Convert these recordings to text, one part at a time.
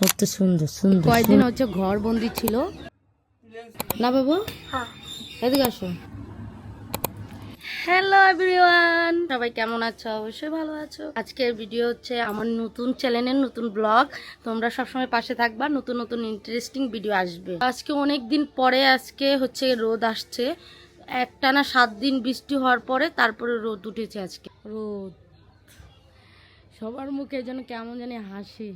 কত সুন্দর সুন্দর। কয়েকদিন হচ্ছে ঘর বন্দি ছিল না বাবু? এদিকে আসো। হ্যালো এভরিওয়ান, সবাই কেমন আছো? অবশ্যই ভালো আছো। আজকের ভিডিও হচ্ছে আমার নতুন চ্যানেলের নতুন ব্লগ। তোমরা সবসময় পাশে থাকবা, নতুন নতুন ইন্টারেস্টিং ভিডিও আসবে। আজকে অনেক দিন পরে আজকে হচ্ছে রোদ আসছে। একটানা 7 দিন বৃষ্টি হওয়ার পরে তারপরে রোদ উঠেছে। আজকে রোদ, সবার মুখে যেন কেমন জানি হাসি।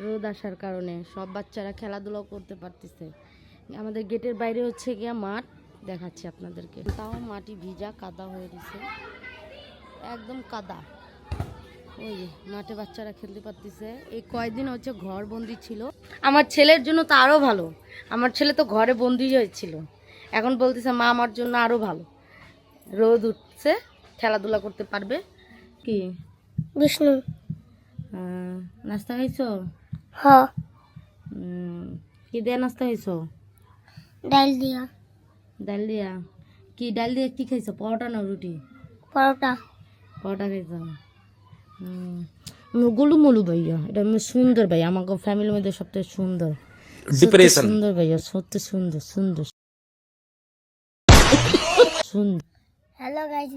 রোদ আসার কারণে সব বাচ্চারা খেলাধুলাও করতে পারতেছে। আমাদের গেটের বাইরে হচ্ছে গিয়া মাঠ, দেখাচ্ছি আপনাদেরকে। তাও মাটি ভিজা, কাদা হয়ে গেছে, একদম কাদা। ওই মাঠে বাচ্চারা খেলতে পারতেছে। এই কয়েকদিন হচ্ছে ঘর বন্দি ছিল। আমার ছেলের জন্য তো আরো ভালো। আমার ছেলে তো ঘরে বন্দি হয়েছিল, এখন বলতেছে মা আমার জন্য আরো ভালো। রোদ উঠছে, খেলাধুলা করতে পারবে। কি বিষ্ণু, নাস্তা খাইছো? হ্যাঁ। কি দিয়ে নাস্তা খাইছো? ডাল দিয়া। ডাল দিয়া? কি ডাল দিয়ে কি খাইছো? পরোটা না রুটি? পরোটা। পরোটা খাইছো? গোলু মোলু ভাইয়া, এটা সুন্দর ভাই, আমাকে ফ্যামিলির মধ্যে সবথেকে সুন্দর। সুন্দর ভাইয়া, সত্যি সুন্দর সুন্দর সুন্দর। Hello guys,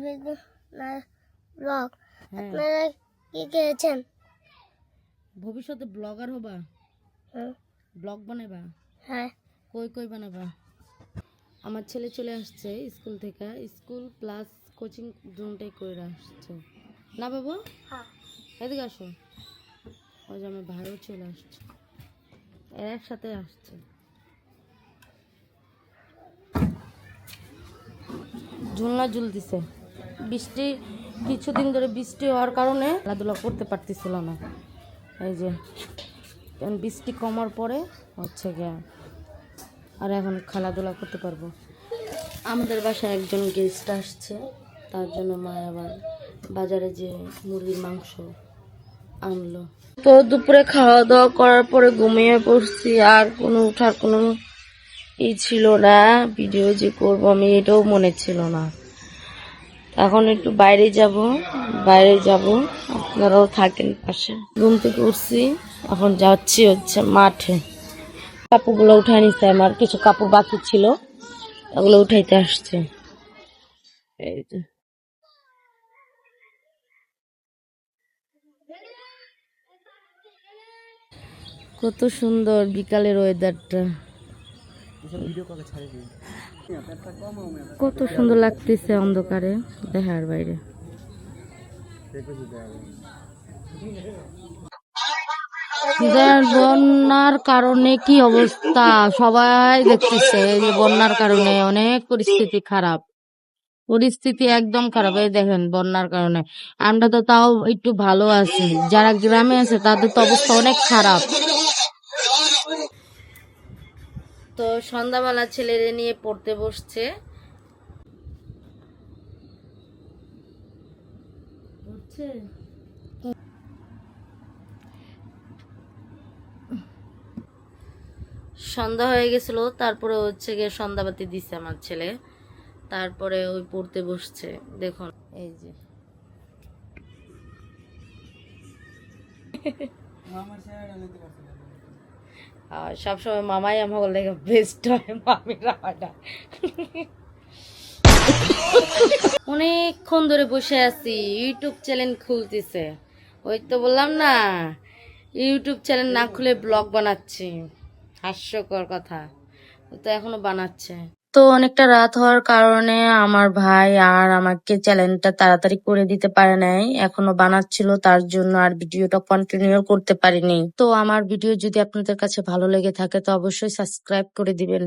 blog. আপনারা কি খেয়েছেন? ভবিষ্যতে ব্লগার হবা? ব্লগ বানাবা? হ্যাঁ। কই কই বানাবা? আমার ছেলে চলে আসছে স্কুল থেকে, স্কুল প্লাস কোচিং দুটোই করে আসছে না বাবু? হ্যাঁ। এদিকে আসো। ওই যে আমার ভাইও চলে আসছে, এরা একসাথে আসছে। ঝুলনা ঝুলতেছে। বৃষ্টি কিছুদিন ধরে বৃষ্টি হওয়ার কারণে খেলাধুলা করতে পারতেছিল না। এই যে বৃষ্টি কমার পরে হচ্ছে গিয়া আর এখন খেলাধুলা করতে পারবো। আমাদের বাসায় একজন গেস্ট আসছে, তার জন্য মা আবার বাজারে যে মুরগির মাংস আনলো। তো দুপুরে খাওয়া দাওয়া করার পরে ঘুমিয়ে পড়ছি, আর কোনো উঠার কোনো ছিল না। ভিডিও যে করবো আমি এটাও মনে ছিল না। এখন একটু বাইরে যাব, আপনারাও থাকেন পাশে। ঘুম থেকে উঠছি, এখন যাচ্ছি হচ্ছে মাঠে। কাপড়গুলো উঠাই নিচ্ছে, আমার কিছু কাপড় বাকি ছিল, ওগুলো উঠাইতে আসছে। এই যে কত সুন্দর বিকালের ওয়েদারটা, কত সুন্দর লাগতেছে অন্ধকারে দেখার বাইরে। বন্যার কারণে কি অবস্থা সবাই দেখতেছে, এই যে বন্যার কারণে অনেক পরিস্থিতি একদম খারাপ। এই দেখেন বন্যার কারণে আমরা তো তাও একটু ভালো আছি, যারা গ্রামে আছে তাদের তো অবস্থা অনেক খারাপ। তো সন্ধ্যাবেলা ছেলেদের নিয়ে পড়তে বসছে। সন্ধ্যা হয়ে গেছিল, তারপরে হচ্ছে গিয়ে সন্ধ্যাবাতি দিছে আমার ছেলে, তারপরে ওই পড়তে বসছে। দেখুন এই যে সবসময় মামাই আমাকে লেগে বেস্ট হয়, মামিরা অনেকক্ষণ ধরে বসে আছি, ইউটিউব চ্যানেল খুলতেছে। ওই তো বললাম না, ইউটিউব চ্যানেল না খুলে ব্লগ বানাচ্ছি। হাস্যকর কথা, ও তো এখনো বানাচ্ছে। তো অনেকটা রাত হওয়ার কারণে আমার ভাই আর আমাকে চ্যানেলটা তাড়াতাড়ি করে দিতে পারে নাই, এখনো বানাচ্ছিল, তার জন্য আর ভিডিওটা কন্টিনিউ করতে পারিনি। তো আমার ভিডিও যদি আপনাদের কাছে ভালো লেগে থাকে তো অবশ্যই সাবস্ক্রাইব করে দিবেন।